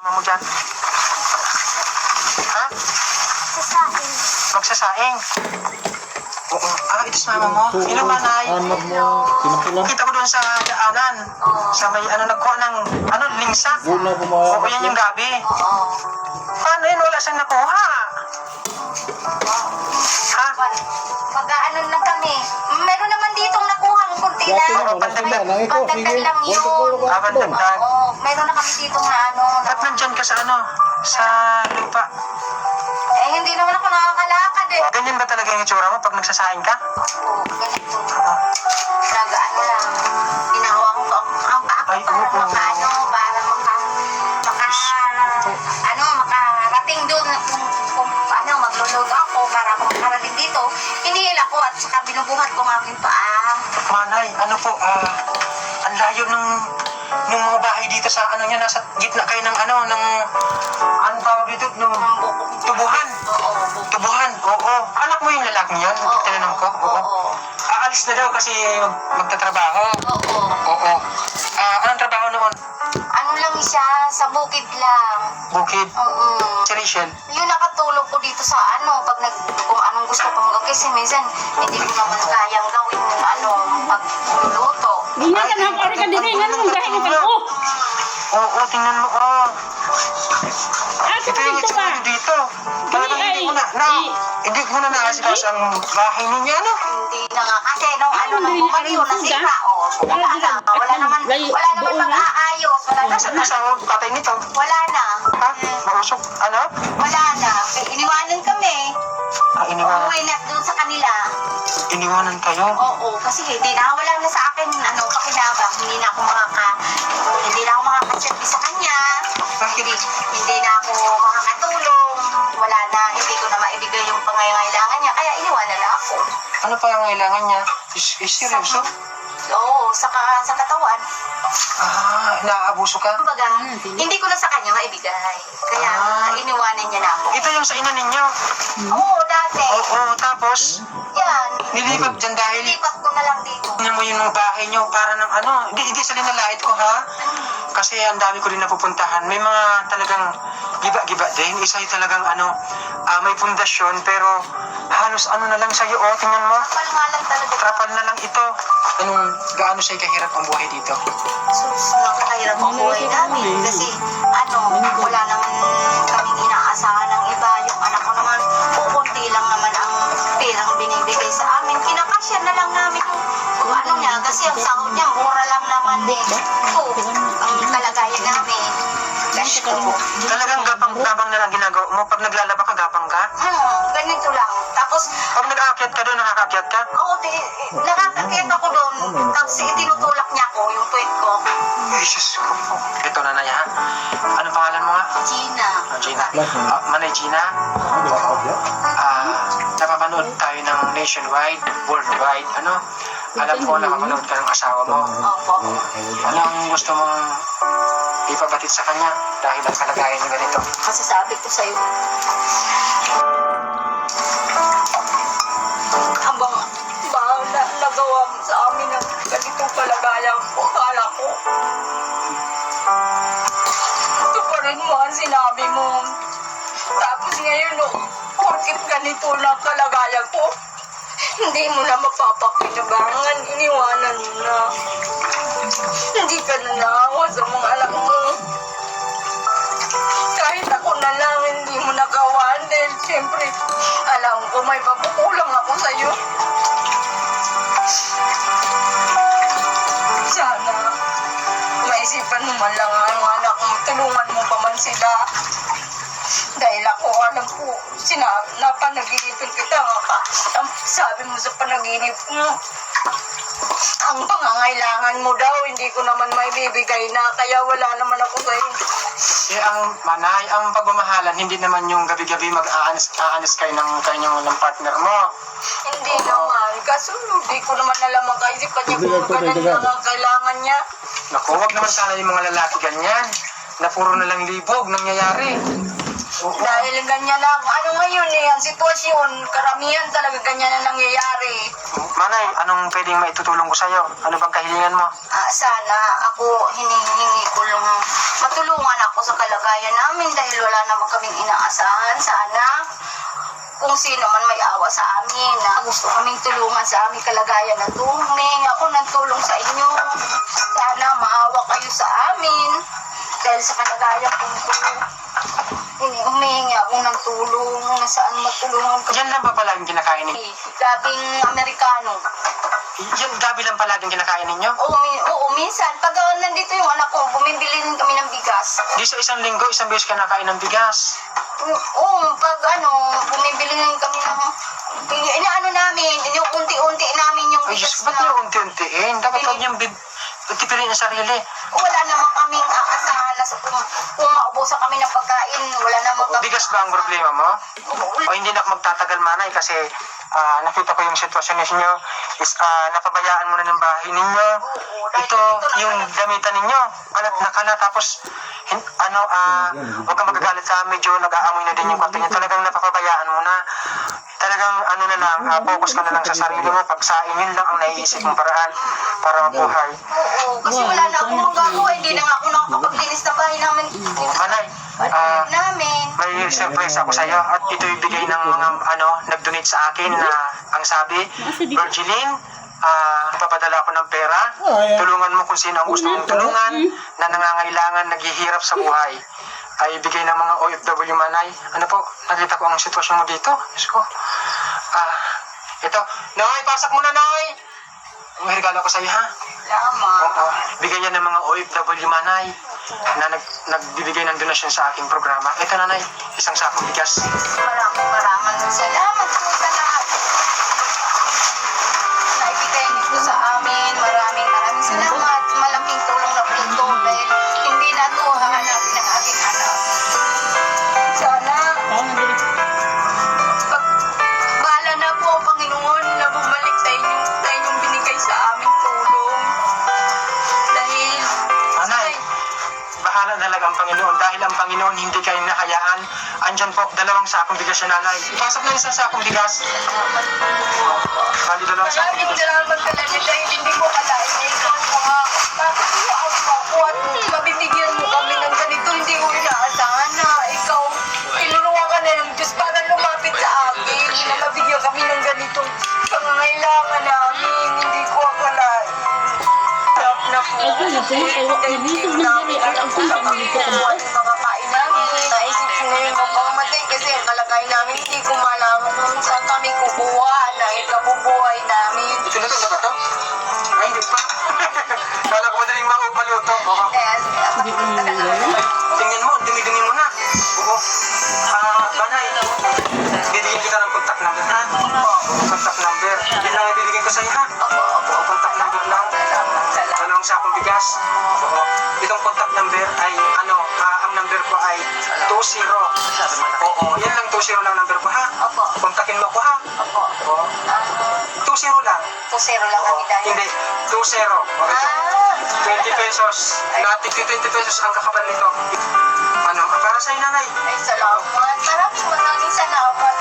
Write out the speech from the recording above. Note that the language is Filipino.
Mo dyan? Ha? Sasain. Magsasaing? Oo. Ito sa mama mo. Hello, manay. Anak mo, kinukulang. Kita ko doon sa daanan. Sa may nagkuha ng, lingsa. Una kumain. Oo, yan yung gabi. Oo. Paano yun? Wala siyang nakuha. Ha? Mag-ano lang kami. Meron naman ditong nakuha ng kunti na. Pandagdag lang yun. Pandagdag. Oo, meron na kami ditong na ano. Ba't nandyan ka sa sa lupa? Eh, hindi naman ako nakakalakad eh. Ganyan ba talaga yung itsura mo pag nagsasaing ka? Oo, ganito. Nag-ano lang. Ginawang ko ang paa ko Ay, para oo. makaano, para makarating doon kung magluluto ako para makarating dito. Hinihila ko at saka binubuhat ko ang aking paa. Manay, ang layo ng mga bahay dito sa nasa gitna kayo ng anong tawag dito, ng tubuhan. Oo. Tubuhan, oo. Anak mo yung lalaki yan? Oo. Tinanong ko? Oo. Aalis na daw kasi magtatrabaho. Oo. Oo. Anong trabaho noon? Ano lang siya, sa bukid lang. Bukid? Oo. Si Rachel? Yung nakatulog ko dito sa pag kung anong gusto kong gawin. Kasi minsan, hindi ko naman kayang gawin pagluluto. Hindi ka na ako ka din. Nga naman dahil ka ko. Oo, tingnan mo. Asa Ito yung dito itsura ka? niyo dito. Talagang hindi ko na naasikas ang bahay ninyo, ano? Hindi na nga. Kasi nung nung bumagyo, nasira. Wala naman mag-aayos. Wala na. Nasaan na sa patay nito? Wala na. Ha? Mausok? Ano? Wala na. Iniwanan kami. Iniwanan. Umuwi na doon sa kanila. Iniwanan kayo? Oo, kasi wala na sa akin, pakinabang. Hindi na ako makaka-service sa kanya. Bakit? Hindi na ako makakatulong. Wala na, hindi ko na maibigay yung pangangailangan niya. Kaya iniwanan na ako. Ano pa ang kailangan niya? Seryoso? Oo, sa katawan. Naaabuso ka? Kumbaga, hindi ko na sa kanya maibigay. Kaya iniwanan niya na ako. Ito yung sa ina ninyo? Oo, dati. Oo, tapos? Yan. Nilipat dyan dahil Nilipat ko na lang dito. tingnan mo yung bahay nyo para ng hindi sa linalait ko ha. Kasi ang dami ko rin napupuntahan. May mga talagang giba-giba din. Isa yung talagang may pundasyon pero halos na lang sa'yo. Tingnan mo. Kapal nga lang talaga. Trapal na lang ito. Gaano sa'yo kahirap ang buhay dito? Sus, nakakahirap ang buhay namin. Kasi, wala naman kaming inaasahan ng iba. Yung anak ko naman, kukunti lang naman ang pirang binibigay sa amin. Kinakasya na lang namin kung niya. Kasi ang sahod niya, mura lang naman eh. Ito, ang kalagayan namin. Ganito. Talagang gapang-gapang na lang ginagawa mo. Pag naglalaba ka, gapang ka? Ganito lang. Tapos, Pag nag-aakyat ka doon, nakakaakyat ka? ako, nakakakit ako doon. Tapos, tinutulak niya ako, yung puwet ko. Jesus ko po. Ito na ha. Anong pangalan mo nga? Gina. Gina. Manay Gina. Napapanood tayo ng nationwide, worldwide. Alam ko nakapanood ka ng asawa mo. Opo. Anong gusto mong ipabatid sa kanya dahil ang kalagayan niya ganito? Masasabi ko sa'yo. Habang nagawa mo sa amin ng ganitong kalagayan ko, akala ko. Ito pa rin mo ang sinabi mo. Tapos ngayon, porkit ganito na kalagayan ko, hindi mo na mapapakinabangan, iniwanan mo na. Hindi ka na naawa sa mga anak mo. Kahit ako na lang, hindi mo nakawaan dahil siyempre, alam ko may pagkukulang ako sa'yo. Sana, maisipan mo man lang ang anak mo, tulungan mo pa man sila. Dahil ako, alam ko, napanaginipin kita nga. Sabi mo sa panaginip mo, ang pangangailangan mo daw, hindi ko naman may bibigay na, kaya wala naman ako sa'yo. Ang pagmamahalan, hindi naman yung gabi-gabi mag-aanis kayo ng partner mo. Hindi naman, kaso hindi ko naman alam ang kaisipan niya kung magkano yung mga kailangan niya. Naku, wag naman sana yung mga lalaki ganyan. Na puro na lang libog, nangyayari. Dahil ganyan na, ano ngayon eh, ang sitwasyon, karamihan talaga ganyan na nangyayari. Manay, anong pwedeng maitutulong ko sa'yo? Ano bang kahilingan mo? Sana ako hinihingi ko lang matulungan ako sa kalagayan namin dahil wala naman kaming inaasahan. Sana kung sino man may awa sa amin na gusto kaming tulungan sa aming kalagayan na to, humingi ako ng tulong sa inyo. Sana maawa kayo sa amin dahil sa kalagayan kong to. Humingi ako ng tulong na saan magtulungan ko. Yan lang ba palaging kinakain ninyo? Gabing Amerikano. Yan gabi lang palaging kinakain ninyo? Oo, minsan. Pag nandito yung anak ko, bumibili rin kami ng bigas. Di sa isang linggo, isang beses ka nakain ng bigas. Oo, pag bumibili rin kami ng... Inaano namin, yung unti-unti namin yung Ay, bigas Diyos, ba't na... yung unti-untiin? Dapat huwag niyang tipirin ang sarili. Wala naman kaming aasahan na kung maubusan kami ng pagkain, wala naman kami... Bigas ba ang problema mo? Oo, O hindi na ako magtatagal, Manay, kasi nakita ko yung sitwasyon ninyo is napabayaan mo na ng bahay ninyo. Ito, yung damitan ninyo, kalat na kalat, tapos huwag kang magagalit sa medyo nag-aamoy na din yung kwarto niyo. Talagang napapabayaan mo na. Talagang focus ka na lang sa sarili mo. Pagsain yun lang ang naiisip mong paraan para mabuhay. Oo, kasi wala na akong magagawa, hindi na nga ako nakakapaglinis na bahay namin. Manay, Namin. may surprise ako sa iyo at ito ibigay ng mga nag-donate sa akin na ang sabi, Virgilin, papadala ko ng pera, tulungan mo kung sino ang gusto mong tulungan na nangangailangan, naghihirap sa buhay. Ay ibigay ng mga OFW, Manay. Ano po, nakita ko ang sitwasyon mo dito. Diyos ko. Ito, Noy, pasok mo na, Noy! May regalo ko sa iyo, ha? Salamat. Oo. Bigay yan ng mga OFW, Manay, na nagbibigay ng donasyon sa aking programa. Ito, Nanay, isang sakong bigas. Maraming salamat po sa lahat. Naibigay nito sa amin. Maraming salamat. Malaking tulong na po ito dahil hindi na ito hahanapin ng aking anak. Sana bahala na po ang Panginoon na bumalik sa inyong binigay sa aming tulong. Dahil Nanay, bahala na lang ang Panginoon dahil ang Panginoon hindi kayo nahayaan. Andyan po, dalawang sakong bigas siya, Nanay. Ipasok na isang sakong bigas. Bali, dalawang sakong maraming bigas. salamat talaga dahil hindi ko kalain na ikaw makakuhaan mo ako at mabibigyan mo kami ng ganito. Hindi ko inaasahan na ikaw tinulungan ka na ng Diyos para lumapit sa akin na mabigyan kami ng ganitong pangangailangan namin. Hindi ko akalain. Sarap na po. Ako na po, nabisog na dali. Ang punta na dito ka mo. Makakain namin. Naisip ko ngayon mapamatay kasi ang kalagayan namin hindi ko malaman kung saan kami kukuha na ikabubuhay namin. Ito na ba ito? Ay, hindi pa. Kala ko madaling maluto. Kaya Hindi ko nilala. Tingnan mo, dumi-dumi mo na. Oo. Banay, bibigyan kita ng contact number, ha? Contact number. Yan lang ang bibigyan ko sa'yo, ha? Contact number lang. Dalawang sakong bigas. Oo. Itong contact number ay, ang number ko ay 20. Oo, yan lang 20 lang number ko, ha? Opo. Kontakin mo ako, ha? Opo. Oo. 20 lang. Pusero lang Oo. kami dahil. Hindi, 20. Okay. 20 pesos. Natik 20 pesos ang kakabal nito. Para sa'yo, Nanay. Ay, salamat. Maraming salamat.